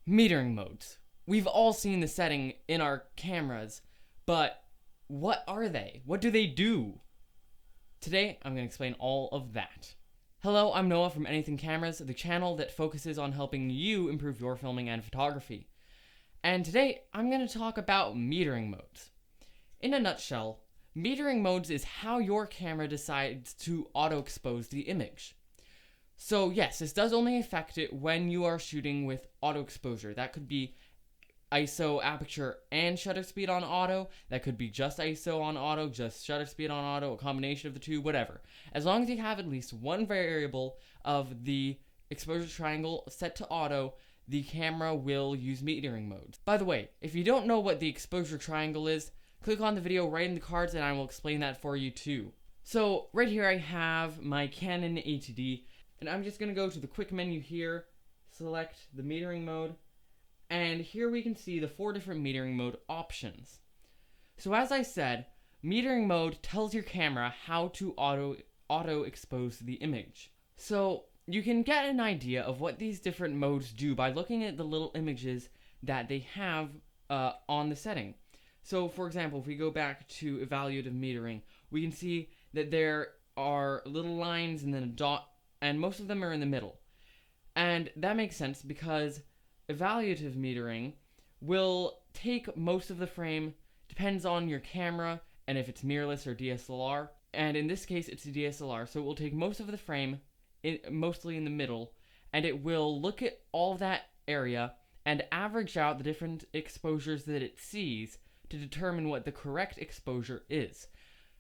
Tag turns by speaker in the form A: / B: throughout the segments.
A: Metering modes. We've all seen the setting in our cameras, but what are they? What do they do? Today, I'm going to explain all of that. Hello, I'm Noah from Anything Cameras, the channel that focuses on helping you improve your filming and photography. And today, I'm going to talk about metering modes. In a nutshell, metering modes is how your camera decides to auto-expose the image. So yes, this does only affect it when you are shooting with auto exposure. That could be ISO, aperture, and shutter speed on auto. That could be just ISO on auto, just shutter speed on auto, a combination of the two, whatever. As long as you have at least one variable of the exposure triangle set to auto, the camera will use metering modes. By the way, if you don't know what the exposure triangle is, click on the video right in the cards and I will explain that for you too. So right here I have my Canon ATD. And I'm just going to go to the quick menu here, select the metering mode, and here we can see the 4 different metering mode options. So as I said, metering mode tells your camera how to auto expose the image. So you can get an idea of what these different modes do by looking at the little images that they have on the setting. So for example, if we go back to evaluative metering, we can see that there are little lines and then a dot, and most of them are in the middle. And that makes sense because evaluative metering will take most of the frame, depends on your camera and if it's mirrorless or DSLR. And in this case, it's a DSLR, so it will take most of the frame, mostly in the middle, and it will look at all that area and average out the different exposures that it sees to determine what the correct exposure is.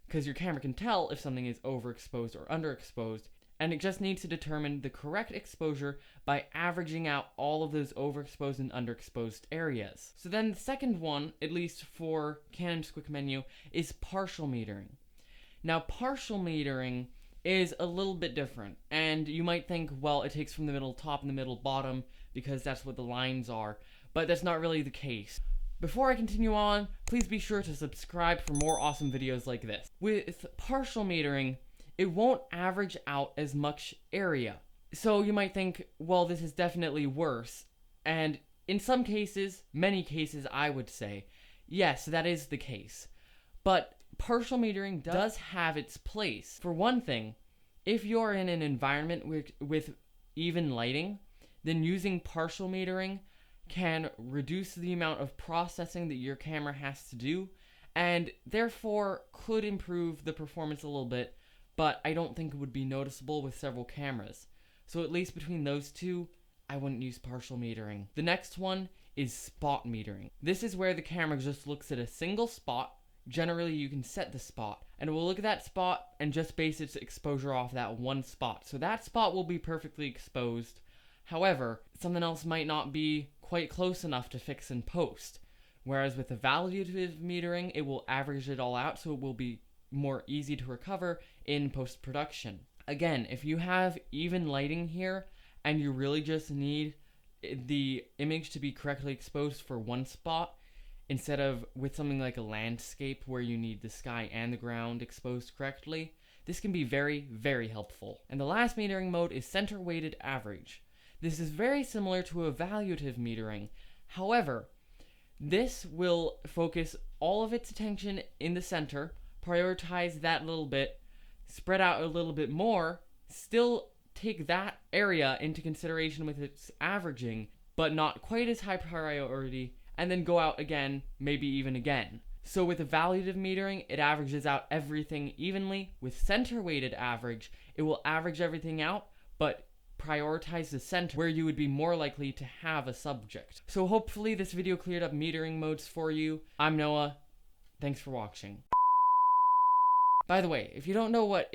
A: Because your camera can tell if something is overexposed or underexposed, and it just needs to determine the correct exposure by averaging out all of those overexposed and underexposed areas. So then the second one, at least for Canon's quick menu, is partial metering. Now partial metering is a little bit different, and you might think, well, it takes from the middle top and the middle bottom because that's what the lines are, but that's not really the case. Before I continue on, please be sure to subscribe for more awesome videos like this. With partial metering, it won't average out as much area. So you might think, well, this is definitely worse. And in some cases, many cases I would say, yes, that is the case. But partial metering does have its place. For one thing, if you're in an environment with even lighting, then using partial metering can reduce the amount of processing that your camera has to do, and therefore could improve the performance a little bit, but I don't think it would be noticeable with several cameras. So at least between those two, I wouldn't use partial metering. The next one is spot metering. This is where the camera just looks at a single spot. Generally, you can set the spot, and it will look at that spot and just base its exposure off that one spot. So that spot will be perfectly exposed. However, something else might not be quite close enough to fix in post. Whereas with evaluative metering, it will average it all out, so it will be more easy to recover in post-production. Again, if you have even lighting here and you really just need the image to be correctly exposed for one spot instead of with something like a landscape where you need the sky and the ground exposed correctly, this can be very, very helpful. And the last metering mode is center weighted average. This is very similar to evaluative metering. However, this will focus all of its attention in the center, prioritize that little bit, spread out a little bit more, still take that area into consideration with its averaging, but not quite as high priority, and then go out again, maybe even again. So with evaluative metering, it averages out everything evenly. With center weighted average, it will average everything out, but prioritize the center where you would be more likely to have a subject. So hopefully this video cleared up metering modes for you. I'm Noah. Thanks for watching. By the way, if you don't know what